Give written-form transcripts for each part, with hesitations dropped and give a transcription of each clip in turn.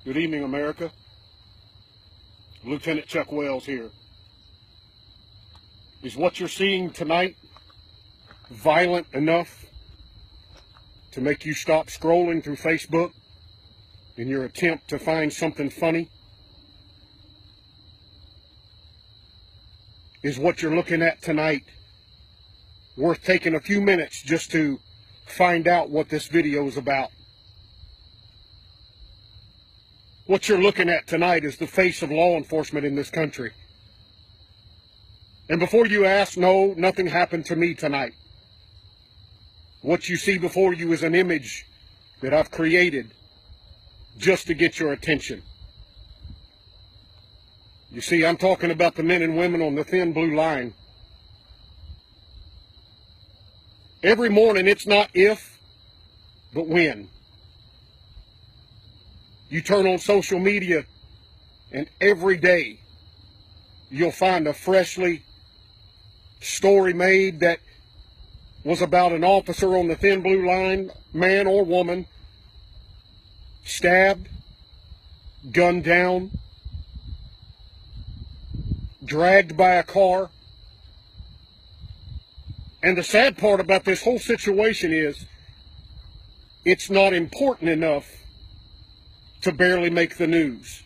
Good evening, America. Lieutenant Chuck Wells here. Is what you're seeing tonight violent enough to make you stop scrolling through Facebook in your attempt to find something funny? Is what you're looking at tonight worth taking a few minutes just to find out what this video is about? What you're looking at tonight is the face of law enforcement in this country. And before you ask, no, nothing happened to me tonight. What you see before you is an image that I've created just to get your attention. You see, I'm talking about the men and women on the thin blue line. Every morning, it's not if, but when. You turn on social media, and every day you'll find a freshly story made that was about an officer on the thin blue line, man or woman, stabbed, gunned down, dragged by a car. And the sad part about this whole situation is it's not important enough to barely make the news.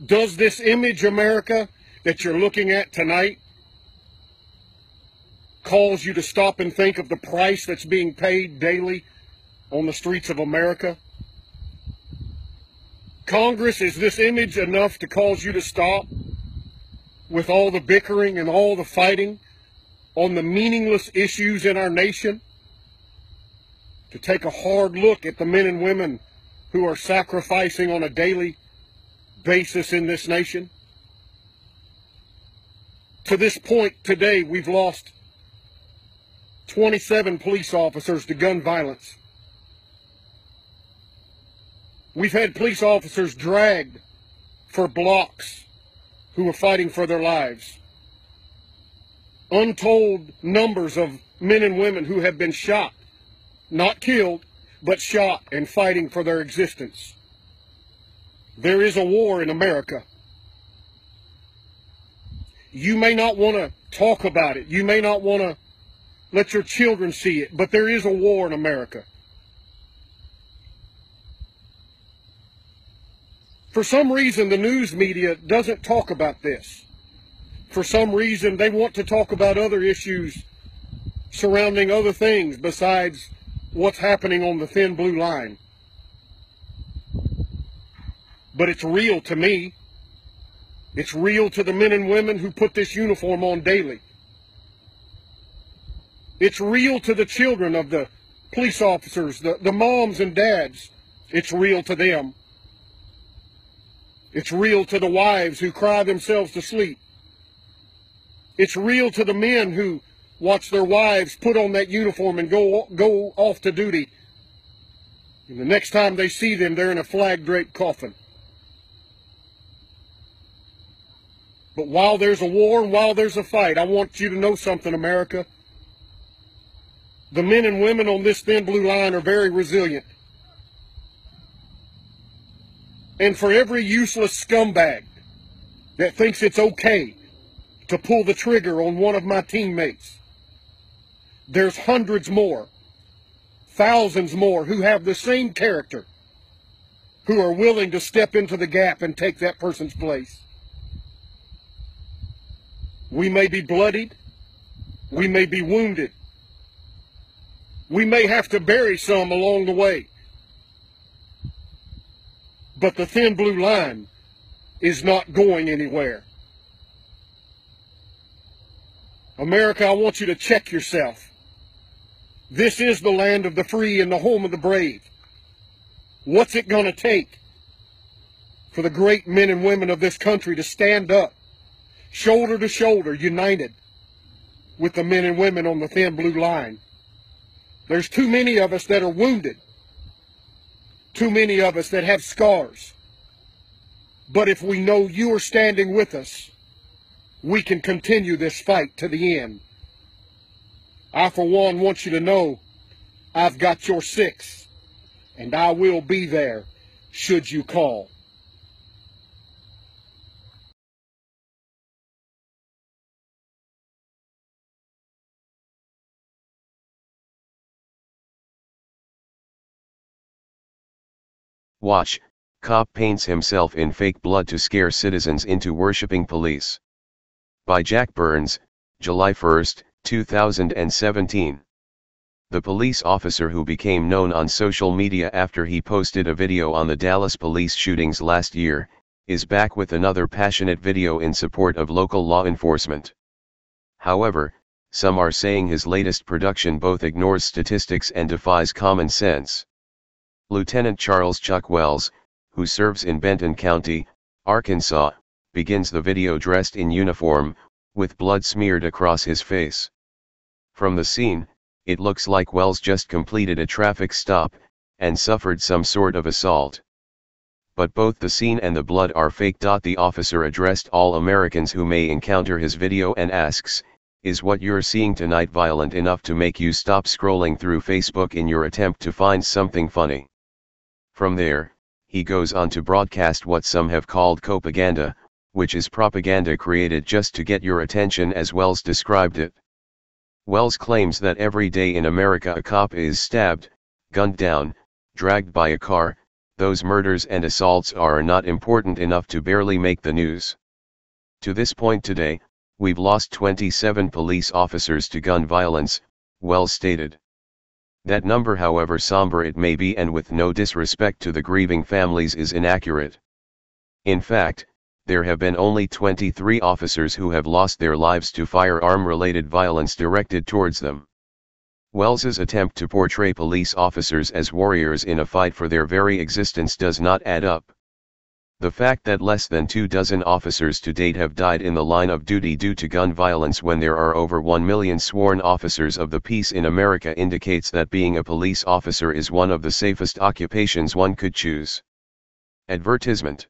Does this image, America, that you're looking at tonight cause you to stop and think of the price that's being paid daily on the streets of America? Congress, is this image enough to cause you to stop with all the bickering and all the fighting on the meaningless issues in our nation? To take a hard look at the men and women who are sacrificing on a daily basis in this nation? To this point today, we've lost 27 police officers to gun violence. We've had police officers dragged for blocks who are fighting for their lives. Untold numbers of men and women who have been shot, not killed, but shot and fighting for their existence. There is a war in America. You may not want to talk about it. You may not want to let your children see it, but there is a war in America. For some reason, the news media doesn't talk about this. For some reason, they want to talk about other issues surrounding other things besides what's happening on the thin blue line. But it's real to me. It's real to the men and women who put this uniform on daily. It's real to the children of the police officers, the moms and dads. It's real to them. It's real to the wives who cry themselves to sleep. It's real to the men who watch their wives put on that uniform and go off to duty. And the next time they see them, they're in a flag-draped coffin. But while there's a war and while there's a fight, I want you to know something, America. The men and women on this thin blue line are very resilient. And for every useless scumbag that thinks it's okay to pull the trigger on one of my teammates, there's hundreds more, thousands more who have the same character, who are willing to step into the gap and take that person's place. We may be bloodied. We may be wounded. We may have to bury some along the way. But the thin blue line is not going anywhere. America, I want you to check yourself. This is the land of the free and the home of the brave. What's it going to take for the great men and women of this country to stand up, shoulder to shoulder, united with the men and women on the thin blue line? There's too many of us that are wounded. Too many of us that have scars. But if we know you are standing with us, we can continue this fight to the end. I, for one, want you to know I've got your six. and I will be there should you call. Watch, cop paints himself in fake blood to scare citizens into worshipping police. By Jack Burns, July 1, 2017. The police officer who became known on social media after he posted a video on the Dallas police shootings last year, is back with another passionate video in support of local law enforcement. However, some are saying his latest production both ignores statistics and defies common sense. Lieutenant Charles Chuck Wells, who serves in Benton County, Arkansas, begins the video dressed in uniform, with blood smeared across his face. From the scene, it looks like Wells just completed a traffic stop, and suffered some sort of assault. But both the scene and the blood are fake. The officer addressed all Americans who may encounter his video and asks, "Is what you're seeing tonight violent enough to make you stop scrolling through Facebook in your attempt to find something funny?" From there, he goes on to broadcast what some have called copaganda, which is propaganda created just to get your attention, as Wells described it. Wells claims that every day in America a cop is stabbed, gunned down, dragged by a car. Those murders and assaults are not important enough to barely make the news. To this point today, we've lost 27 police officers to gun violence, Wells stated. That number, however somber it may be and with no disrespect to the grieving families, is inaccurate. In fact, there have been only 23 officers who have lost their lives to firearm-related violence directed towards them. Wells's attempt to portray police officers as warriors in a fight for their very existence does not add up. The fact that less than 24 officers to date have died in the line of duty due to gun violence when there are over 1 million sworn officers of the peace in America indicates that being a police officer is one of the safest occupations one could choose. Advertisement.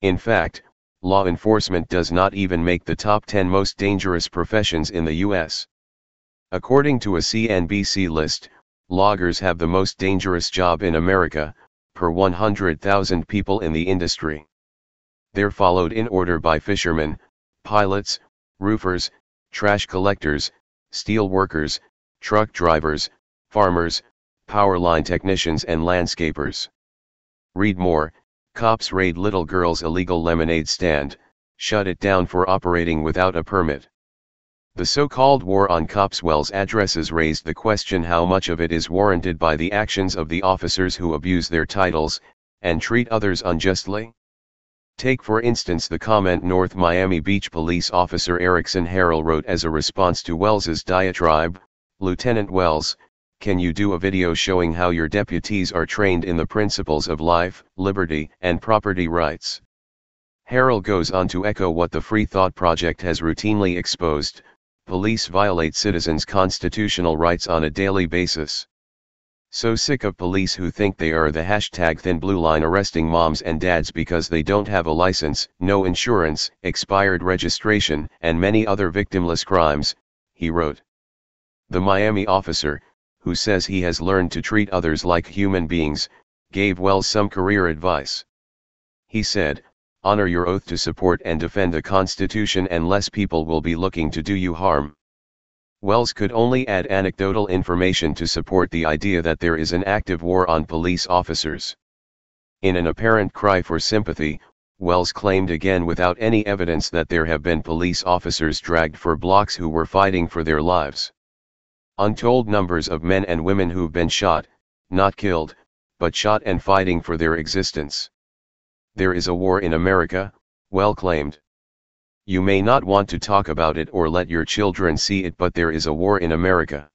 In fact, law enforcement does not even make the top 10 most dangerous professions in the U.S. According to a CNBC list, loggers have the most dangerous job in America, per 100,000 people in the industry. They're followed in order by fishermen, pilots, roofers, trash collectors, steel workers, truck drivers, farmers, power line technicians and landscapers. Read more. Cops raid little girl's illegal lemonade stand, shut it down for operating without a permit. The so-called war on cops Wells addresses raised the question how much of it is warranted by the actions of the officers who abuse their titles, and treat others unjustly. Take for instance the comment North Miami Beach police officer Erickson Harrell wrote as a response to Wells's diatribe, "Lieutenant Wells, can you do a video showing how your deputies are trained in the principles of life, liberty, and property rights?" Harrell goes on to echo what the Free Thought Project has routinely exposed: police violate citizens' constitutional rights on a daily basis. So sick of police who think they are the #thin blue line arresting moms and dads because they don't have a license, no insurance, expired registration, and many other victimless crimes, he wrote. The Miami officer, who says he has learned to treat others like human beings, gave Wells some career advice. He said, "Honor your oath to support and defend the Constitution and less people will be looking to do you harm." Wells could only add anecdotal information to support the idea that there is an active war on police officers. In an apparent cry for sympathy, Wells claimed again without any evidence that there have been police officers dragged for blocks who were fighting for their lives. Untold numbers of men and women who've been shot, not killed, but shot and fighting for their existence. There is a war in America, Wells claimed. You may not want to talk about it or let your children see it, but there is a war in America.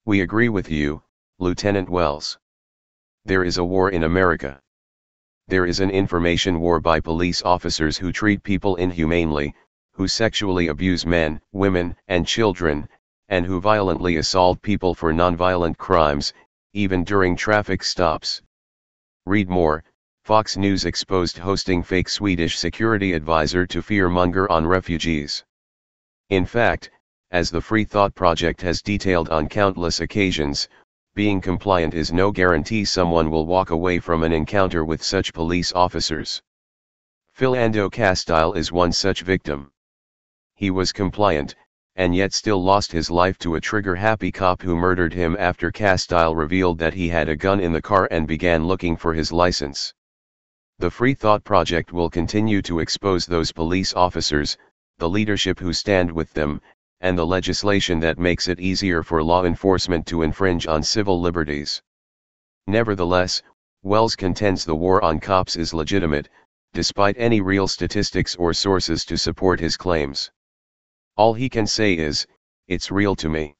We agree with you, Lieutenant Wells. There is a war in America. There is an information war by police officers who treat people inhumanely, who sexually abuse men, women, and children, and who violently assault people for nonviolent crimes, even during traffic stops. Read more. Fox News exposed hosting fake Swedish security advisor to fearmonger on refugees. In fact, as the Free Thought Project has detailed on countless occasions, being compliant is no guarantee someone will walk away from an encounter with such police officers. Philando Castile is one such victim. He was compliant, and yet still lost his life to a trigger-happy cop who murdered him after Castile revealed that he had a gun in the car and began looking for his license. The Free Thought Project will continue to expose those police officers, the leadership who stand with them, and the legislation that makes it easier for law enforcement to infringe on civil liberties. Nevertheless, Wells contends the war on cops is legitimate, despite any real statistics or sources to support his claims. All he can say is, "It's real to me."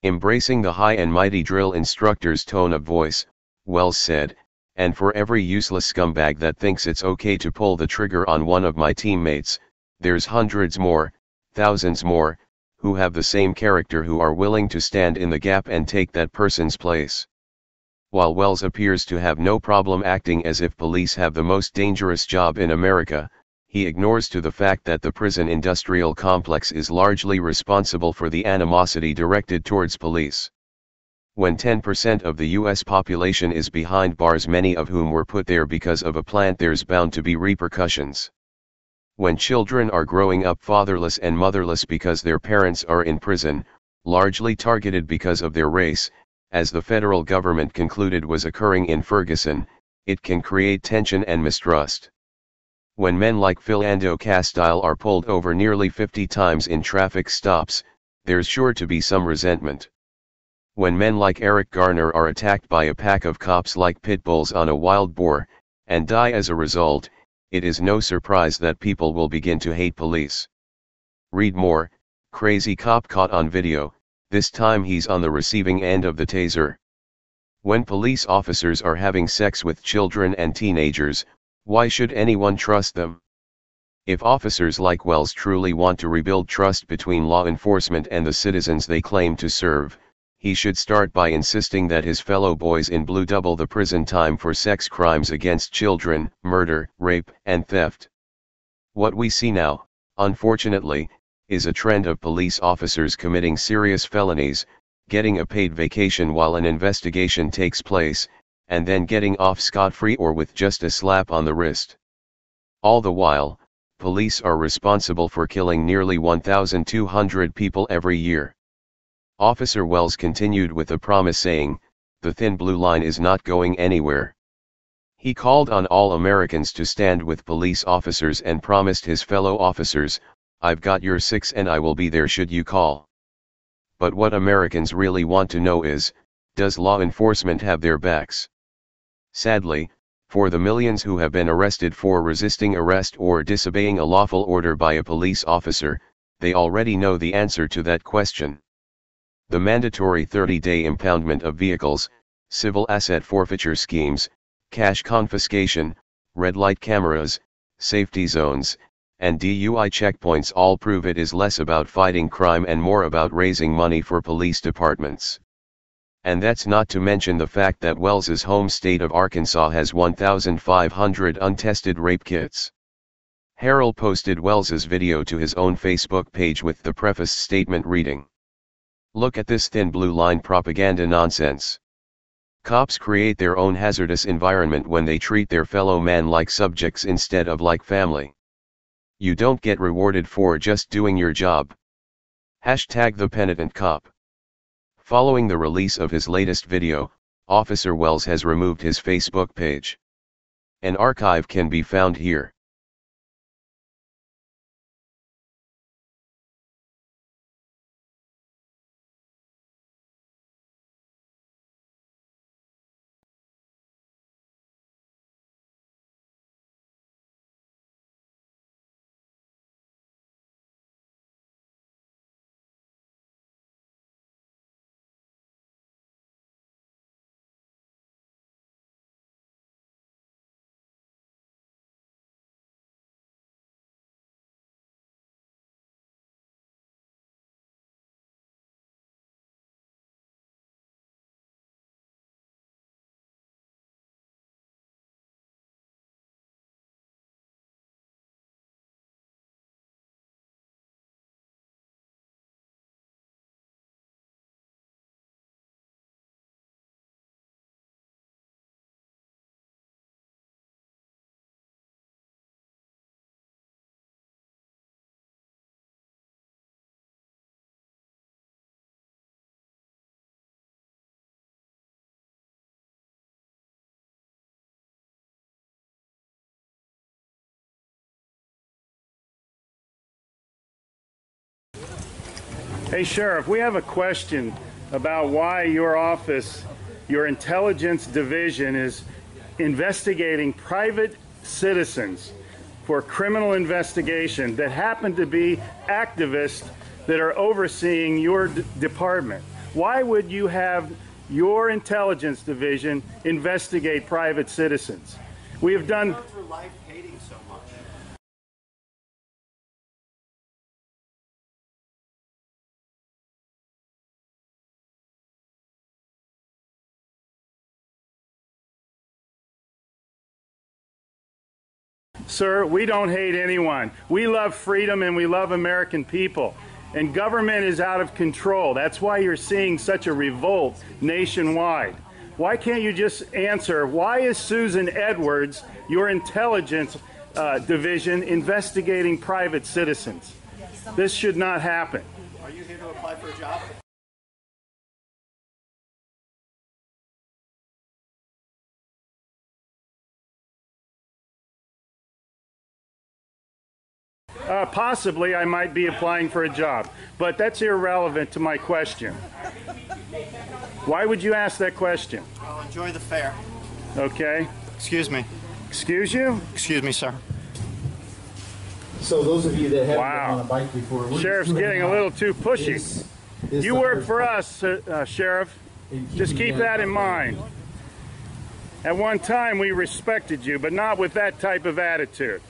Embracing the high and mighty drill instructor's tone of voice, Wells said, "And for every useless scumbag that thinks it's okay to pull the trigger on one of my teammates, there's hundreds more, thousands more, who have the same character who are willing to stand in the gap and take that person's place." While Wells appears to have no problem acting as if police have the most dangerous job in America, he ignores to the fact that the prison industrial complex is largely responsible for the animosity directed towards police. When 10% of the US population is behind bars, many of whom were put there because of a plant, there's bound to be repercussions. When children are growing up fatherless and motherless because their parents are in prison, largely targeted because of their race, as the federal government concluded was occurring in Ferguson, it can create tension and mistrust. When men like Philando Castile are pulled over nearly 50 times in traffic stops, there's sure to be some resentment. When men like Eric Garner are attacked by a pack of cops like pit bulls on a wild boar, and die as a result, it is no surprise that people will begin to hate police. Read more: crazy cop caught on video, this time he's on the receiving end of the taser. When police officers are having sex with children and teenagers, why should anyone trust them? If officers like Wells truly want to rebuild trust between law enforcement and the citizens they claim to serve, he should start by insisting that his fellow boys in blue double the prison time for sex crimes against children, murder, rape, and theft. What we see now, unfortunately, is a trend of police officers committing serious felonies, getting a paid vacation while an investigation takes place, and then getting off scot-free or with just a slap on the wrist. All the while, police are responsible for killing nearly 1,200 people every year. Officer Wells continued with a promise saying, "The thin blue line is not going anywhere." He called on all Americans to stand with police officers and promised his fellow officers, "I've got your six and I will be there should you call." But what Americans really want to know is, does law enforcement have their backs? Sadly, for the millions who have been arrested for resisting arrest or disobeying a lawful order by a police officer, they already know the answer to that question. The mandatory 30-day impoundment of vehicles, civil asset forfeiture schemes, cash confiscation, red light cameras, safety zones, and DUI checkpoints all prove it is less about fighting crime and more about raising money for police departments. And that's not to mention the fact that Wells's home state of Arkansas has 1,500 untested rape kits. Harold posted Wells's video to his own Facebook page with the preface statement reading, "Look at this thin blue line propaganda nonsense. Cops create their own hazardous environment when they treat their fellow man like subjects instead of like family. You don't get rewarded for just doing your job. #ThePenitentCop." Following the release of his latest video, Officer Wells has removed his Facebook page. An archive can be found here. Hey, Sheriff, we have a question about why your office, your intelligence division, is investigating private citizens for criminal investigation that happen to be activists that are overseeing your department. Why would you have your intelligence division investigate private citizens? We have done... for life hating so much. Sir, we don't hate anyone. We love freedom and we love American people. And government is out of control. That's why you're seeing such a revolt nationwide. Why can't you just answer, why is Susan Edwards, your intelligence division, investigating private citizens? This should not happen. Are you here to apply for a job? Possibly I might be applying for a job, but that's irrelevant to my question. Why would you ask that question? Well, enjoy the fair. Okay. Excuse me. Excuse you? Excuse me, sir. So those of you that haven't Wow. been on a bike before, Sheriff's getting a little too pushy. You work for us, Sheriff. Just keep that in mind. At one time we respected you, but not with that type of attitude.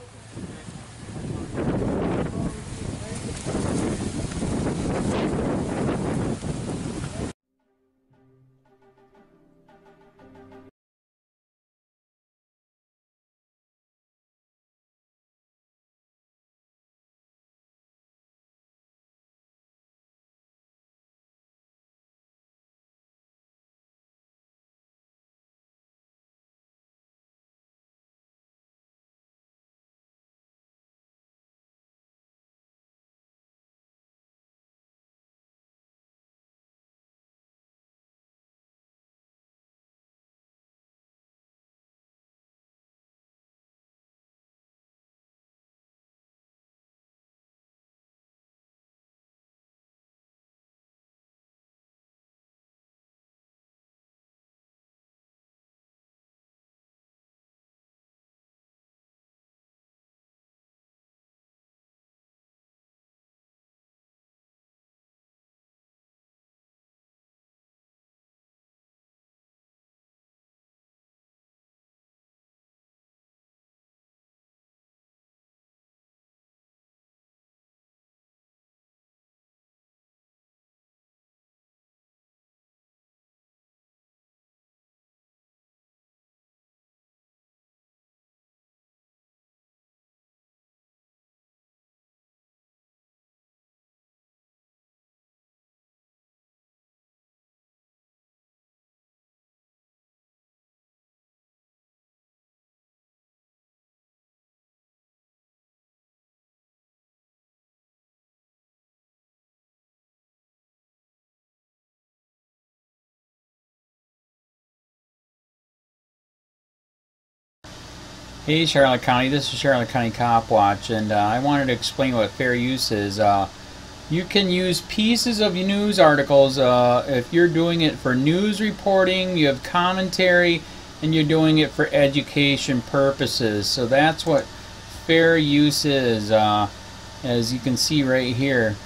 Hey Charlotte County, this is Charlotte County Cop Watch, and I wanted to explain what fair use is. You can use pieces of news articles if you're doing it for news reporting, you have commentary, and you're doing it for education purposes. So that's what fair use is, as you can see right here.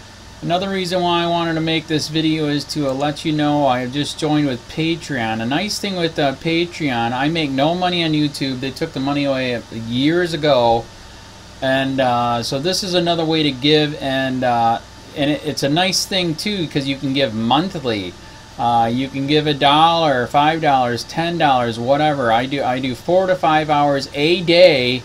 Another reason why I wanted to make this video is to let you know I have just joined with Patreon. A nice thing with Patreon, I make no money on YouTube. They took the money away years ago, and so this is another way to give, and it's a nice thing too because you can give monthly. You can give $1, $5, $10, whatever. I do 4 to 5 hours a day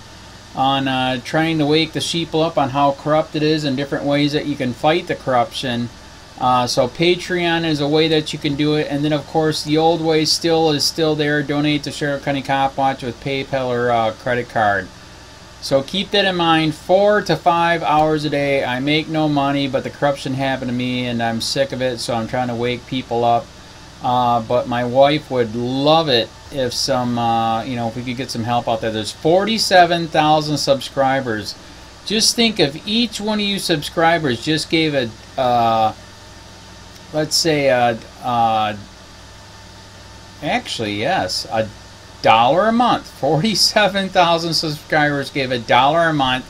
on trying to wake the sheep up on how corrupt it is and different ways that you can fight the corruption. So Patreon is a way that you can do it, and then of course the old way is still there. Donate to Sheriff County Cop Watch with PayPal or credit card. So keep that in mind. 4 to 5 hours a day. I make no money, but the corruption happened to me and I'm sick of it, so I'm trying to wake people up. But my wife would love it if if we could get some help out there. There's 47,000 subscribers. Just think if each one of you subscribers just gave a let's say, actually, yes, $1 a month. 47,000 subscribers gave $1 a month.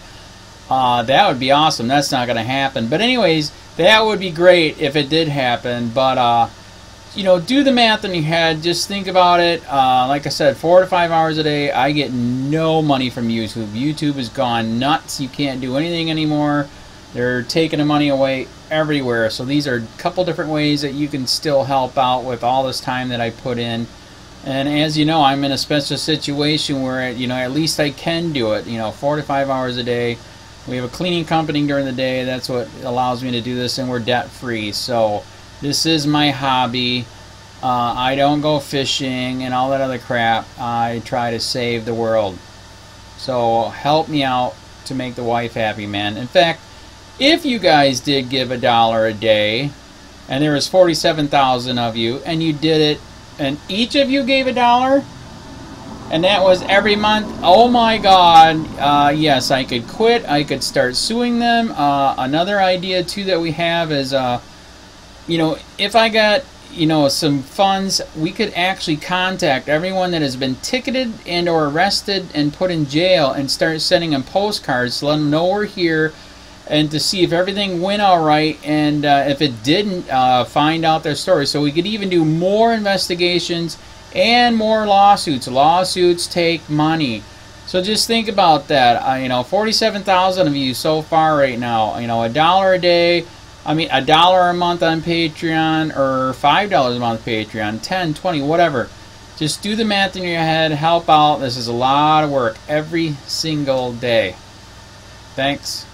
That would be awesome. That's not going to happen. But anyways, that would be great if it did happen. But, you know, do the math in your head. Just think about it. Like I said, 4 to 5 hours a day. I get no money from YouTube. YouTube has gone nuts. You can't do anything anymore. They're taking the money away everywhere. So these are a couple different ways that you can still help out with all this time that I put in. And as you know, I'm in a special situation where, you know, at least I can do it. You know, 4 to 5 hours a day. We have a cleaning company during the day. That's what allows me to do this, and we're debt free. So this is my hobby. I don't go fishing and all that other crap. I try to save the world. So help me out to make the wife happy, man. In fact, if you guys did give $1 a day, and there was 47,000 of you, and you did it, and each of you gave $1, and that was every month, oh my God, yes, I could quit. I could start suing them. Another idea, too, that we have is, you know, if I got, you know, some funds, we could actually contact everyone that has been ticketed and or arrested and put in jail and start sending them postcards to let them know we're here, and to see if everything went all right, and if it didn't, find out their story. So we could even do more investigations and more lawsuits. Lawsuits take money. So just think about that. You know, 47,000 of you so far right now. You know, $1 a day. I mean, $1 a month on Patreon, or $5 a month Patreon, 10, 20, whatever. Just do the math in your head. Help out. This is a lot of work every single day. Thanks.